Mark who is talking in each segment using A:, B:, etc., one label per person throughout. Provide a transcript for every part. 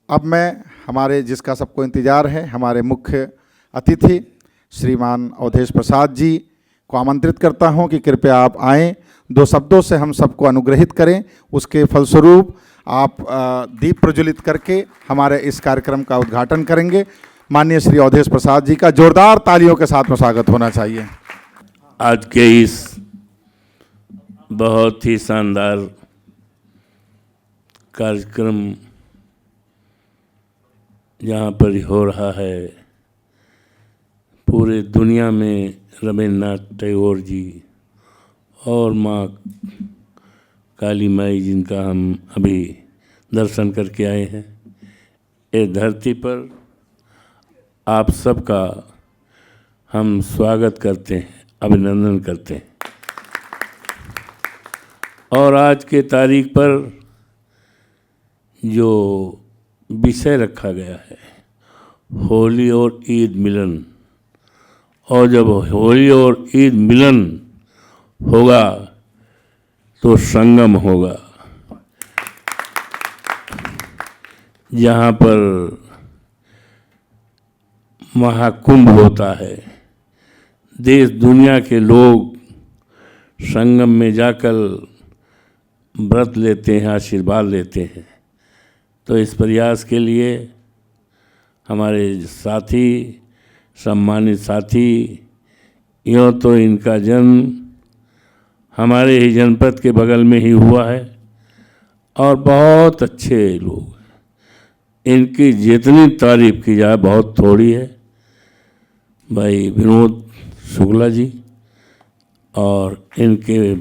A: अब मैं हमारे जिसका सबको इंतज़ार है, हमारे मुख्य अतिथि श्रीमान अवधेश प्रसाद जी को आमंत्रित करता हूं कि कृपया आप आएँ, दो शब्दों से हम सबको अनुग्रहित करें। उसके फलस्वरूप आप दीप प्रज्वलित करके हमारे इस कार्यक्रम का उद्घाटन करेंगे। माननीय श्री अवधेश प्रसाद जी का जोरदार तालियों के साथ में स्वागत होना चाहिए।
B: आज के इस बहुत ही शानदार कार्यक्रम जहाँ पर हो रहा है, पूरे दुनिया में रवींद्रनाथ टैगोर जी और माँ काली माई जिनका हम अभी दर्शन करके आए हैं, इस धरती पर आप सबका हम स्वागत करते हैं, अभिनंदन करते हैं। और आज के तारीख पर जो विषय रखा गया है, होली और ईद मिलन, और जब होली और ईद मिलन होगा तो संगम होगा, जहाँ पर महाकुंभ होता है। देश दुनिया के लोग संगम में जाकर व्रत लेते हैं, आशीर्वाद लेते हैं। तो इस प्रयास के लिए हमारे साथी, सम्मानित साथी, यूँ तो इनका जन्म हमारे ही जनपद के बगल में ही हुआ है और बहुत अच्छे लोग हैं। इनकी जितनी तारीफ की जाए बहुत थोड़ी है। भाई विनोद शुक्ला जी और इनके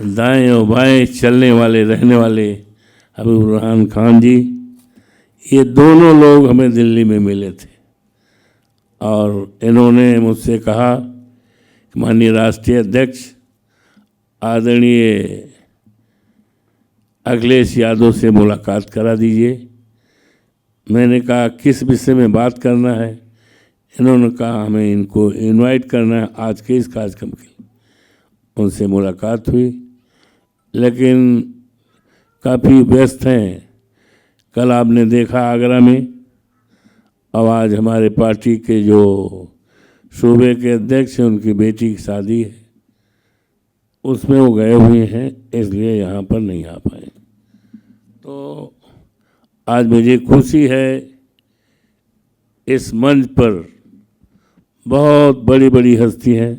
B: दाएं और बाएं चलने वाले रहने वाले हबीबुर्रहमान खान जी, ये दोनों लोग हमें दिल्ली में मिले थे और इन्होंने मुझसे कहा कि माननीय राष्ट्रीय अध्यक्ष आदरणीय अखिलेश यादव से मुलाकात करा दीजिए। मैंने कहा किस विषय में बात करना है? इन्होंने कहा हमें इनको इनवाइट करना है आज के इस कार्यक्रम के लिए। उनसे मुलाकात हुई, लेकिन काफ़ी व्यस्त हैं। कल आपने देखा आगरा में, और आज हमारे पार्टी के जो सूबे के अध्यक्ष हैं उनकी बेटी की शादी है, उसमें वो गए हुए हैं, इसलिए यहाँ पर नहीं आ पाए। तो आज मुझे खुशी है इस मंच पर बहुत बड़ी बड़ी हस्ती हैं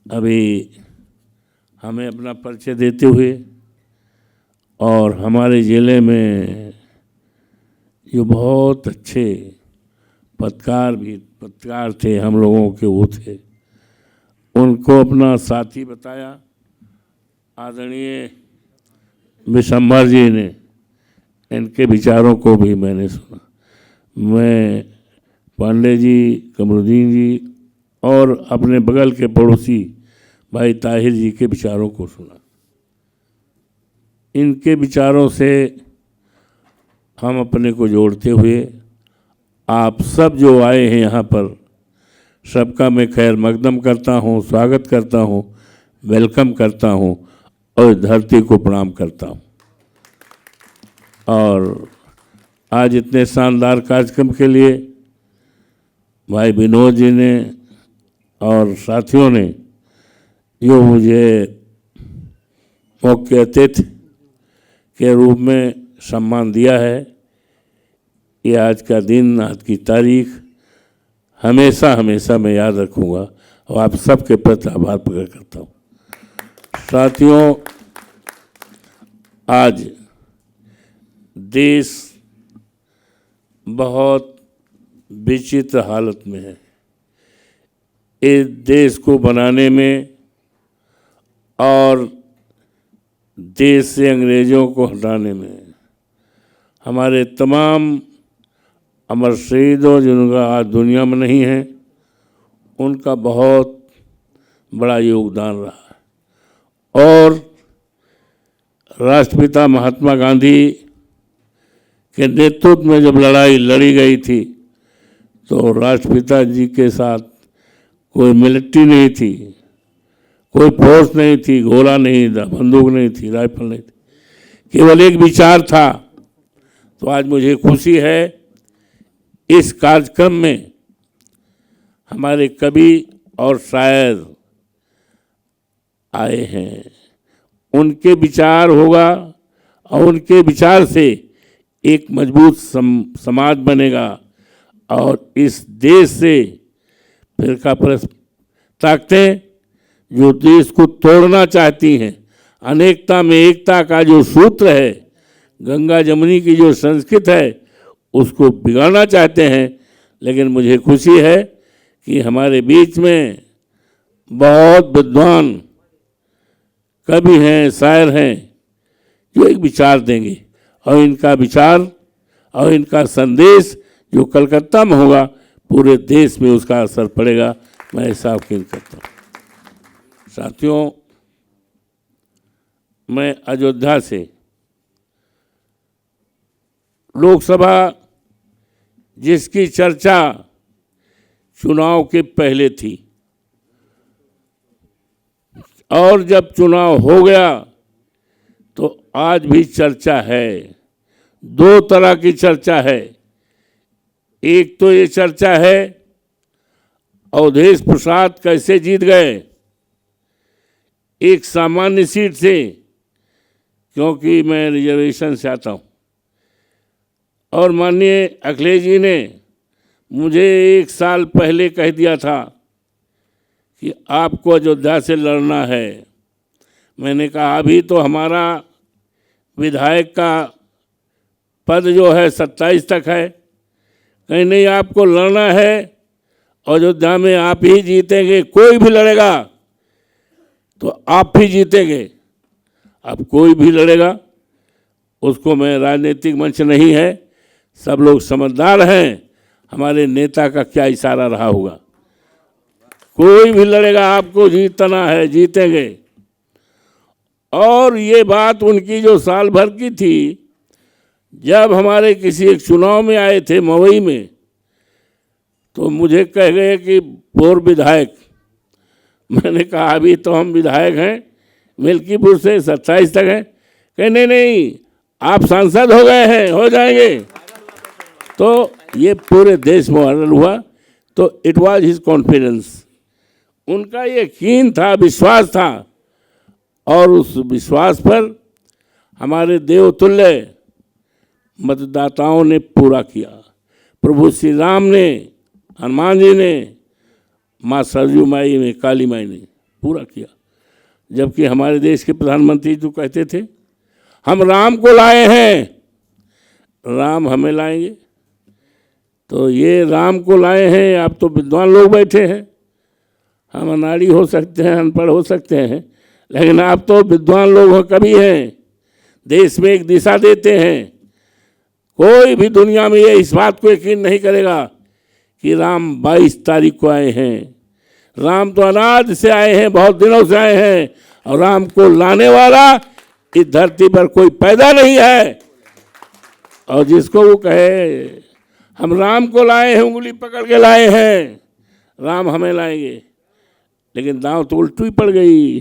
B: अभी हमें अपना परिचय देते हुए, और हमारे ज़िले में जो बहुत अच्छे पत्रकार थे हम लोगों के, वो थे, उनको अपना साथी बताया आदरणीय विशंबर जी ने। इनके विचारों को भी मैंने सुना। मैं पांडे जी, कमरुद्दीन जी और अपने बगल के पड़ोसी भाई ताहिर जी के विचारों को सुना। इनके विचारों से हम अपने को जोड़ते हुए आप सब जो आए हैं यहाँ पर, सबका मैं खैर मकदम करता हूँ, स्वागत करता हूँ, वेलकम करता हूँ और धरती को प्रणाम करता हूँ। और आज इतने शानदार कार्यक्रम के लिए भाई विनोद जी ने और साथियों ने जो मुझे मुख्य अतिथि के रूप में सम्मान दिया है, ये आज का दिन, आज की तारीख हमेशा हमेशा मैं याद रखूँगा और आप सबके प्रति आभार प्रकट करता हूँ। साथियों, आज देश बहुत विचित्र हालत में है। इस देश को बनाने में और देश से अंग्रेज़ों को हटाने में हमारे तमाम अमर शहीदों जिनका आज दुनिया में नहीं है, उनका बहुत बड़ा योगदान रहा है। और राष्ट्रपिता महात्मा गांधी के नेतृत्व में जब लड़ाई लड़ी गई थी, तो राष्ट्रपिता जी के साथ कोई मिलिट्री नहीं थी, कोई फोर्स नहीं थी, गोला नहीं था, बंदूक नहीं थी, राइफल नहीं थी, केवल एक विचार था तो आज मुझे खुशी है इस कार्यक्रम में हमारे कवि और शायर आए हैं, उनके विचार होगा और उनके विचार से एक मजबूत समाज बनेगा और इस देश से फिरका परस्त ताकतें जो देश को तोड़ना चाहती हैं, अनेकता में एकता का जो सूत्र है, गंगा जमुनी की जो संस्कृत है, उसको बिगाड़ना चाहते हैं। लेकिन मुझे खुशी है कि हमारे बीच में बहुत विद्वान कवि हैं, शायर हैं, जो एक विचार देंगे और इनका विचार और इनका संदेश जो कलकत्ता में होगा, पूरे देश में उसका असर पड़ेगा। मैं ऐसा यकीन करता हूँ। साथियों, मैं अयोध्या से लोकसभा जिसकी चर्चा चुनाव के पहले थी और जब चुनाव हो गया तो आज भी चर्चा है। दो तरह की चर्चा है। एक तो ये चर्चा है अवधेश प्रसाद कैसे जीत गए, एक सामान्य सीट से, क्योंकि मैं रिजर्वेशन से आता हूँ और माननीय अखिलेश जी ने मुझे 1 साल पहले कह दिया था कि आपको अयोध्या से लड़ना है। मैंने कहा अभी तो हमारा विधायक का पद जो है 27 तक है, कहीं नहीं, आपको लड़ना है, अयोध्या में आप ही जीतेंगे, कोई भी लड़ेगा तो आप ही जीतेंगे। अब कोई भी लड़ेगा उसको मैं राजनीतिक मंच नहीं है, सब लोग समझदार हैं, हमारे नेता का क्या इशारा रहा होगा। कोई भी लड़ेगा, आपको जीतना है, जीतेंगे। और ये बात उनकी जो साल भर की थी, जब हमारे किसी एक चुनाव में आए थे मवई में, तो मुझे कह गए कि पूर्व विधायक। मैंने कहा अभी तो हम विधायक हैं, मिल्कीपुर से 27 तक हैं। कहे नहीं नहीं, आप सांसद हो गए हैं, हो जाएंगे। तो ये पूरे देश में वायरल हुआ। तो इट वाज हिज कॉन्फिडेंस, उनका यकीन था, विश्वास था, और उस विश्वास पर हमारे देवतुल्य मतदाताओं ने पूरा किया। प्रभु श्री राम ने, हनुमान जी ने, माँ सरयू माई ने, काली माई ने पूरा किया। जबकि हमारे देश के प्रधानमंत्री जो कहते थे हम राम को लाए हैं, राम हमें लाएंगे। तो ये राम को लाए हैं, आप तो विद्वान लोग बैठे हैं, हम अनाड़ी हो सकते हैं, अनपढ़ हो सकते हैं, लेकिन आप तो विद्वान लोग कवि हैं, देश में एक दिशा देते हैं। कोई भी दुनिया में ये इस बात को यकीन नहीं करेगा कि राम 22 तारीख को आए हैं। राम तो अनाज से आए हैं, बहुत दिनों से आए हैं, और राम को लाने वाला इस धरती पर कोई पैदा नहीं है। और जिसको वो कहे हम राम को लाए हैं, उंगली पकड़ के लाए हैं, राम हमें लाएंगे, लेकिन दांव तो उल्टी पड़ गई।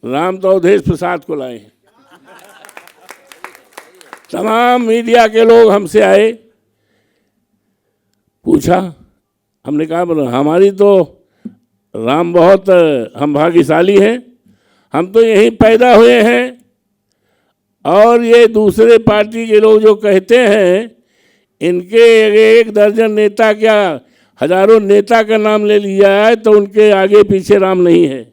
B: राम तो अवधेश प्रसाद को लाए हैं। तमाम मीडिया के लोग हमसे आए, पूछा, हमने कहा हमारी तो राम बहुत, हम भाग्यशाली हैं, हम तो यहीं पैदा हुए हैं। और ये दूसरे पार्टी के लोग जो कहते हैं, इनके 1 दर्जन नेता, क्या हजारों नेता का नाम ले लिया है, तो उनके आगे पीछे राम नहीं है।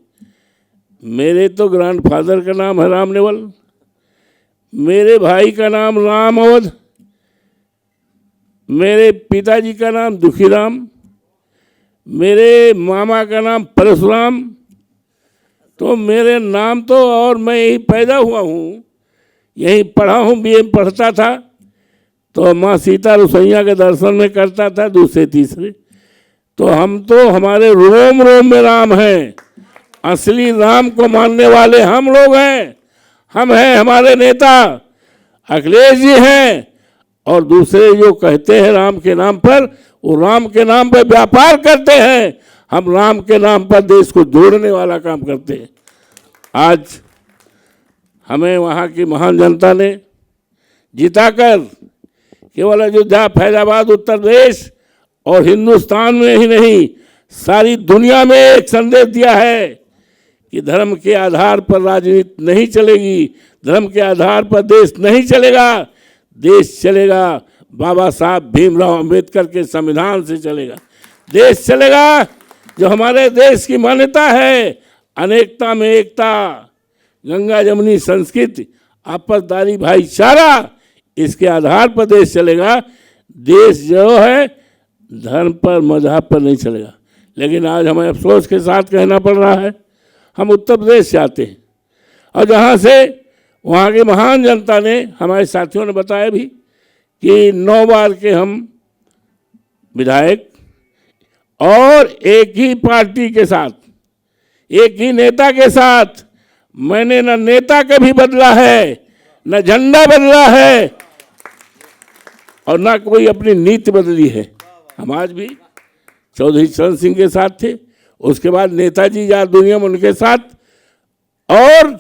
B: मेरे तो ग्रैंडफादर का नाम है राम नेवल, मेरे भाई का नाम राम अवध, मेरे पिताजी का नाम दुखीराम, मेरे मामा का नाम परशुराम। तो मेरे नाम तो, और मैं यहीं पैदा हुआ हूँ, यहीं पढ़ा हूँ, बीए में पढ़ता था, तो माँ सीता रसोइया के दर्शन में करता था, दूसरे तीसरे। तो हम तो, हमारे रोम रोम में राम हैं, असली राम को मानने वाले हम लोग हैं। हम हैं, हमारे नेता अखिलेश जी हैं, और दूसरे जो कहते हैं राम के नाम पर, वो राम के नाम पर व्यापार करते हैं। हम राम के नाम पर देश को जोड़ने वाला काम करते हैं। आज हमें वहाँ की महान जनता ने जिताकर केवल अयोध्या, फैजाबाद, उत्तर प्रदेश और हिंदुस्तान में ही नहीं, सारी दुनिया में एक संदेश दिया है कि धर्म के आधार पर राजनीति नहीं चलेगी, धर्म के आधार पर देश नहीं चलेगा। देश चलेगा बाबा साहब भीमराव अंबेडकर के संविधान से चलेगा। देश चलेगा जो हमारे देश की मान्यता है, अनेकता में एकता, गंगा जमुनी संस्कृति, आपसदारी भाईचारा, इसके आधार पर देश चलेगा। देश जो है धर्म पर, मजहब पर नहीं चलेगा। लेकिन आज हमें अफसोस के साथ कहना पड़ रहा है, हम उत्तर प्रदेश से आते हैं और जहाँ से वहाँ की महान जनता ने, हमारे साथियों ने बताया भी कि 9 बार के हम विधायक और एक ही पार्टी के साथ, एक ही नेता के साथ, मैंने न नेता कभी बदला है, न झंडा बदला है और न कोई अपनी नीति बदली है। हम आज भी चौधरी चरण सिंह के साथ थे, उसके बाद नेताजी याद दुनिया में उनके साथ, और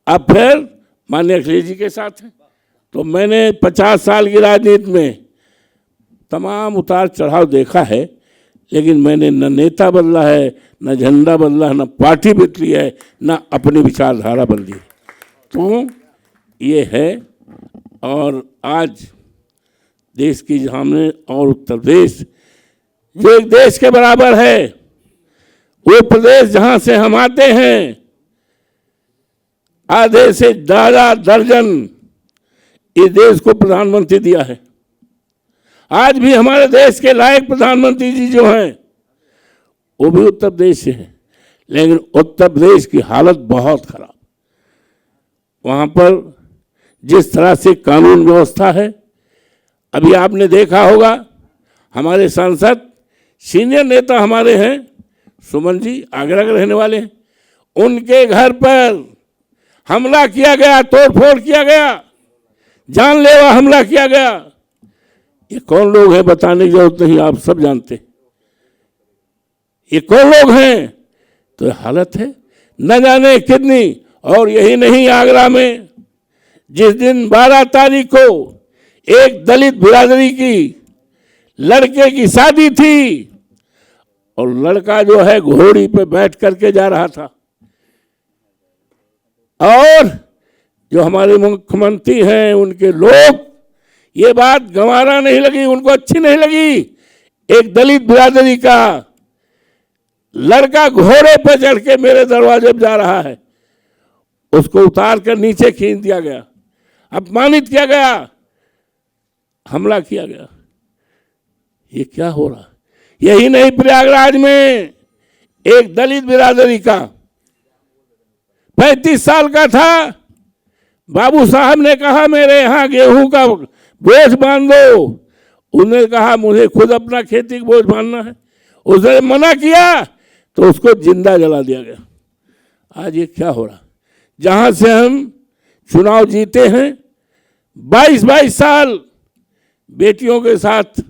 B: अब फिर माननीय अखिलेश जी के साथ हैं। तो मैंने 50 साल की राजनीति में तमाम उतार चढ़ाव देखा है, लेकिन मैंने न नेता बदला है, न झंडा बदला है, न पार्टी बदली है, न अपनी विचारधारा बदली है। तो ये है, और आज देश की सामने और उत्तर प्रदेश जो एक देश के बराबर है, वो प्रदेश जहाँ से हम आते हैं, आधे से ज़्यादा दर्जन इस देश को प्रधानमंत्री दिया है। आज भी हमारे देश के लायक प्रधानमंत्री जी जो हैं वो भी उत्तर प्रदेश से हैं, लेकिन उत्तर प्रदेश की हालत बहुत खराब। वहाँ पर जिस तरह से कानून व्यवस्था है, अभी आपने देखा होगा हमारे सांसद सीनियर नेता हमारे हैं सुमन जी, आगरा के रहने वाले हैं, उनके घर पर हमला किया गया, तोड़फोड़ किया गया, जानलेवा हमला किया गया। ये कौन लोग हैं बताने की जरूरत नहीं, आप सब जानते ये कौन लोग हैं। तो हालत है न जाने कितनी। और यही नहीं, आगरा में जिस दिन 12 तारीख को एक दलित बिरादरी की लड़के की शादी थी और लड़का जो है घोड़ी पे बैठ करके जा रहा था, और जो हमारे मुख्यमंत्री हैं उनके लोग, ये बात गंवारा नहीं लगी, उनको अच्छी नहीं लगी। एक दलित बिरादरी का लड़का घोड़े पर चढ़ के मेरे दरवाजे पर जा रहा है, उसको उतार कर नीचे खींच दिया गया, अपमानित किया गया, हमला किया गया। ये क्या हो रहा? यही नहीं, प्रयागराज में एक दलित बिरादरी का 35 साल का था, बाबू साहब ने कहा मेरे यहाँ गेहूं का बोझ बांध दो, उन्होंने कहा मुझे खुद अपना खेती का बोझ बांधना है, उसने मना किया तो उसको जिंदा जला दिया गया। आज ये क्या हो रहा? जहाँ से हम चुनाव जीते हैं 22-22 साल बेटियों के साथ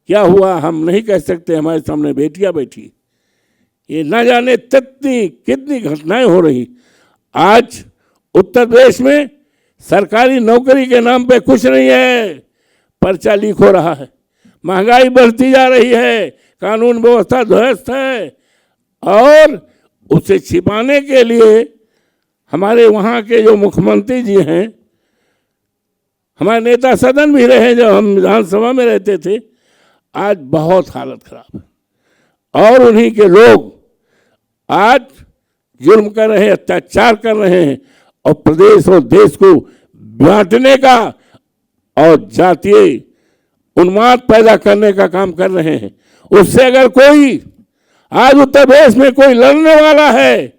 B: क्या हुआ हम नहीं कह सकते, हमारे सामने बेटियां बैठी, ये न जाने कितनी घटनाएं हो रही। आज उत्तर प्रदेश में सरकारी नौकरी के नाम पे कुछ नहीं है, पर्चा लीक हो रहा है, महंगाई बढ़ती जा रही है, कानून व्यवस्था ध्वस्त है, और उसे छिपाने के लिए हमारे वहाँ के जो मुख्यमंत्री जी हैं, हमारे नेता सदन भी रहे जब हम विधानसभा में रहते थे, आज बहुत हालत खराब है। और उन्हीं के लोग आज जुल्म कर रहे हैं, अत्याचार कर रहे हैं, और प्रदेश और देश को बांटने का और जातीय उन्माद पैदा करने का काम कर रहे हैं। उससे अगर कोई आज उत्तर प्रदेश में कोई लड़ने वाला है,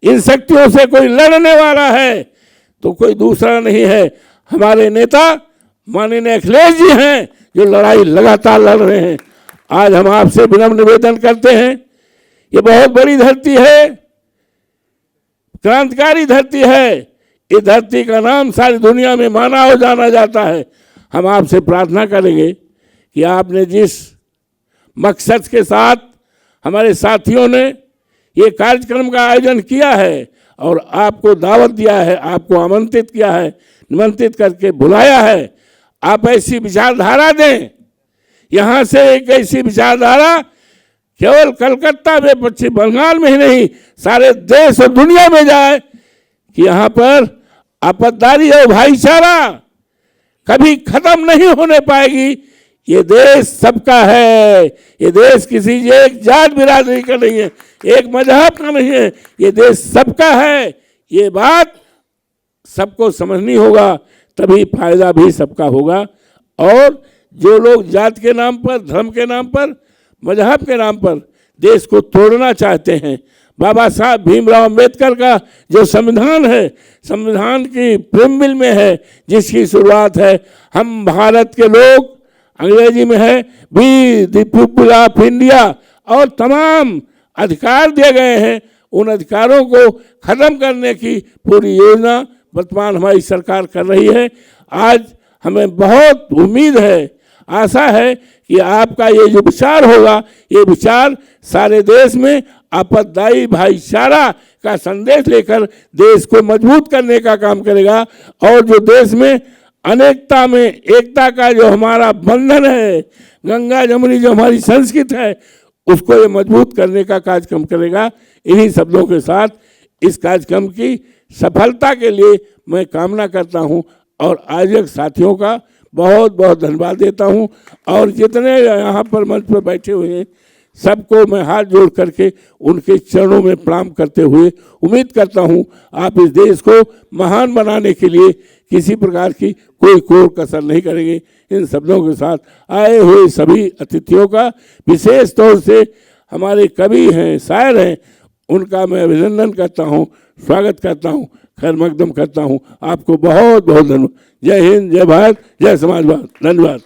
B: इन शक्तियों से कोई लड़ने वाला है, तो कोई दूसरा नहीं है, हमारे नेता माननीय अखिलेश जी हैं, जो लड़ाई लगातार लड़ रहे हैं। आज हम आपसे विनम्र निवेदन करते हैं, ये बहुत बड़ी धरती है, क्रांतिकारी धरती है, इस धरती का नाम सारी दुनिया में माना और जाना जाता है। हम आपसे प्रार्थना करेंगे कि आपने जिस मकसद के साथ हमारे साथियों ने ये कार्यक्रम का आयोजन किया है और आपको दावत दिया है, आपको आमंत्रित किया है, निमंत्रित करके बुलाया है, आप ऐसी विचारधारा दें, यहाँ से एक ऐसी विचारधारा केवल कलकत्ता में, पश्चिम बंगाल में ही नहीं, सारे देश और दुनिया में जाए कि यहाँ पर आपतदारी और भाईचारा कभी खत्म नहीं होने पाएगी। ये देश सबका है, ये देश किसी एक जात बिरादरी का नहीं है, एक मजहब का नहीं है, ये देश सबका है। ये बात सबको समझनी होगा, तभी फायदा भी सबका होगा। और जो लोग जात के नाम पर, धर्म के नाम पर, मजहब के नाम पर देश को तोड़ना चाहते हैं, बाबा साहब भीमराव अंबेडकर का जो संविधान है, संविधान की प्रेमबिल में है, जिसकी शुरुआत है हम भारत के लोग, अंग्रेजी में है we the people of India, और तमाम अधिकार दिए गए हैं। उन अधिकारों को खत्म करने की पूरी योजना वर्तमान हमारी सरकार कर रही है। आज हमें बहुत उम्मीद है, आशा है कि आपका ये जो विचार होगा, ये विचार सारे देश में आपतदायी भाईचारा का संदेश लेकर देश को मजबूत करने का काम करेगा। और जो देश में अनेकता में एकता का जो हमारा बंधन है, गंगा जमुनी जो हमारी संस्कृति है, उसको ये मजबूत करने का कार्यक्रम करेगा। इन्हीं शब्दों के साथ इस कार्यक्रम की सफलता के लिए मैं कामना करता हूं और आयोजक साथियों का बहुत बहुत धन्यवाद देता हूं। और जितने यहाँ पर मंच पर बैठे हुए हैं, सबको मैं हाथ जोड़ करके उनके चरणों में प्रणाम करते हुए उम्मीद करता हूं आप इस देश को महान बनाने के लिए किसी प्रकार की कोई कोर कसर नहीं करेंगे। इन शब्दों के साथ आए हुए सभी अतिथियों का, विशेष तौर से हमारे कवि हैं, शायर हैं, उनका मैं अभिनंदन करता हूं, स्वागत करता हूं, खैर मकदम करता हूं। आपको बहुत बहुत धन्यवाद। जय हिंद, जय भारत, जय समाजवाद। धन्यवाद।